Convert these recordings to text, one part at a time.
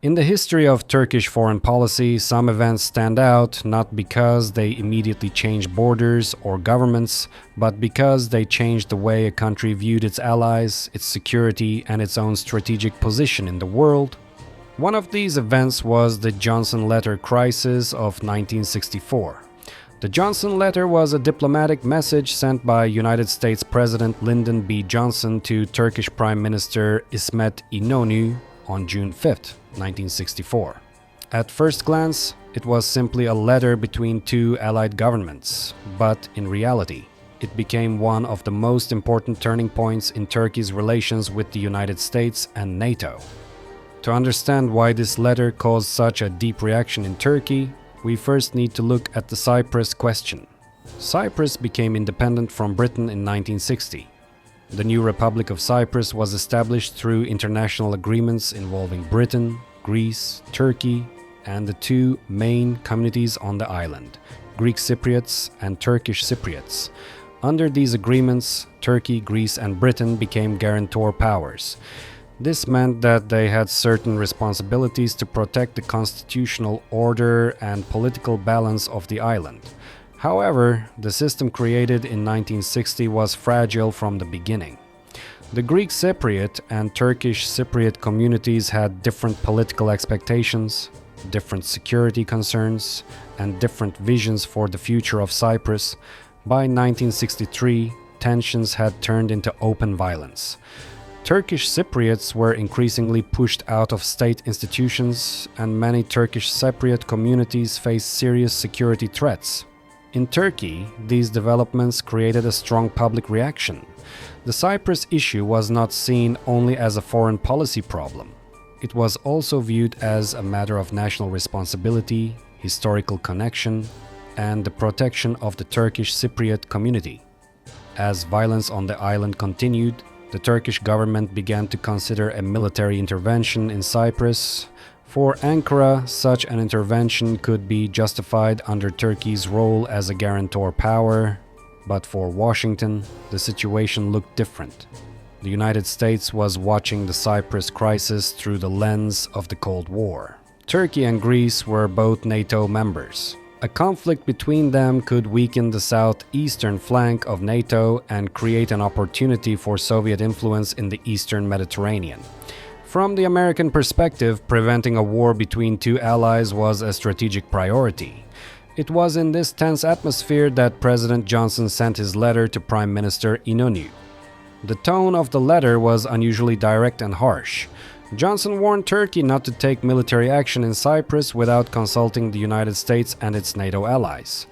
In the history of Turkish foreign policy, some events stand out not because they immediately changed borders or governments, but because they changed the way a country viewed its allies, its security, and its own strategic position in the world. One of these events was the Johnson Letter crisis of 1964. The Johnson Letter was a diplomatic message sent by United States President Lyndon B. Johnson to Turkish Prime Minister İsmetİnönü on June 5, 1964. At first glance, it was simply a letter between two allied governments, but in reality, it became one of the most important turning points in Turkey's relations with the United States and NATO. To understand why this letter caused such a deep reaction in Turkey, we first need to look at the Cyprus question. Cyprus became independent from Britain in 1960. The new Republic of Cyprus was established through international agreements involving Britain, Greece, Turkey, and the two main communities on the island, Greek Cypriots and Turkish Cypriots. Under these agreements, Turkey, Greece, and Britain became guarantor powers. This meant that they had certain responsibilities to protect the constitutional order and political balance of the island. However, the system created in 1960 was fragile from the beginning. The Greek Cypriot and Turkish Cypriot communities had different political expectations, different security concerns, and different visions for the future of Cyprus. By 1963, tensions had turned into open violence. Turkish Cypriots were increasingly pushed out of state institutions, and many Turkish Cypriot communities faced serious security threats. In Turkey, these developments created a strong public reaction. The Cyprus issue was not seen only as a foreign policy problem. It was also viewed as a matter of national responsibility, historical connection, and the protection of the Turkish Cypriot community. As violence on the island continued, the Turkish government began to consider a military intervention in Cyprus. For Ankara, such an intervention could be justified under Turkey's role as a guarantor power, but for Washington, the situation looked different. The United States was watching the Cyprus crisis through the lens of the Cold War. Turkey and Greece were both NATO members. A conflict between them could weaken the southeastern flank of NATO and create an opportunity for Soviet influence in the eastern Mediterranean. From the American perspective, preventing a war between two allies was a strategic priority. It was in this tense atmosphere that President Johnson sent his letter to Prime Minister İnönü. The tone of the letter was unusually direct and harsh. Johnson warned Turkey not to take military action in Cyprus without consulting the United States and its NATO allies.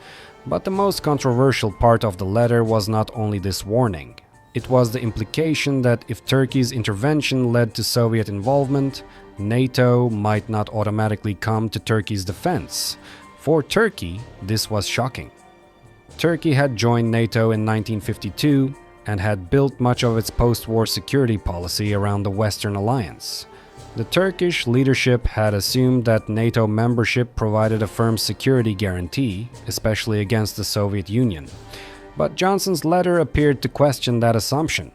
But the most controversial part of the letter was not only this warning. It was the implication that if Turkey's intervention led to Soviet involvement, NATO might not automatically come to Turkey's defense. For Turkey, this was shocking. Turkey had joined NATO in 1952 and had built much of its post-war security policy around the Western Alliance. The Turkish leadership had assumed that NATO membership provided a firm security guarantee, especially against the Soviet Union. But Johnson's letter appeared to question that assumption.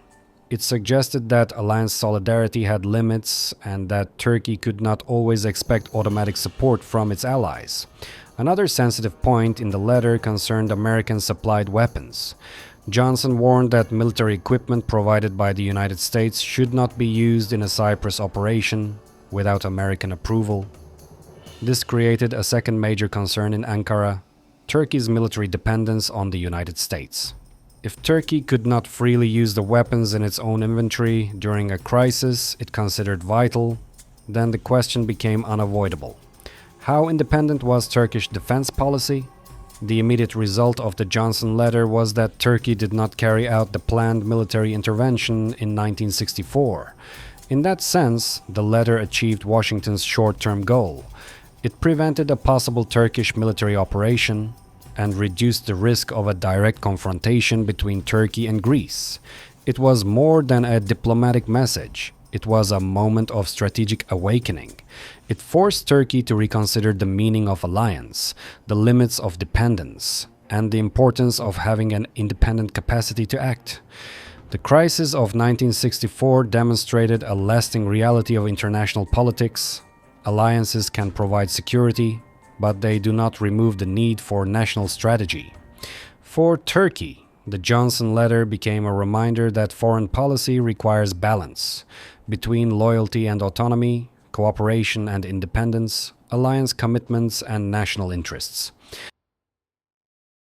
It suggested that alliance solidarity had limits and that Turkey could not always expect automatic support from its allies. Another sensitive point in the letter concerned American-supplied weapons. Johnson warned that military equipment provided by the United States should not be used in a Cyprus operation without American approval. This created a second major concern in Ankara: Turkey's military dependence on the United States. If Turkey could not freely use the weapons in its own inventory during a crisis it considered vital, then the question became unavoidable. How independent was Turkish defense policy? The immediate result of the Johnson letter was that Turkey did not carry out the planned military intervention in 1964. In that sense, the letter achieved Washington's short-term goal. It prevented a possible Turkish military operation and reduced the risk of a direct confrontation between Turkey and Greece. It was more than a diplomatic message. It was a moment of strategic awakening. It forced Turkey to reconsider the meaning of alliance, the limits of dependence, and the importance of having an independent capacity to act. The crisis of 1964 demonstrated a lasting reality of international politics. Alliances can provide security, but they do not remove the need for national strategy. For Turkey, the Johnson letter became a reminder that foreign policy requires balance between loyalty and autonomy, cooperation and independence, alliance commitments and national interests.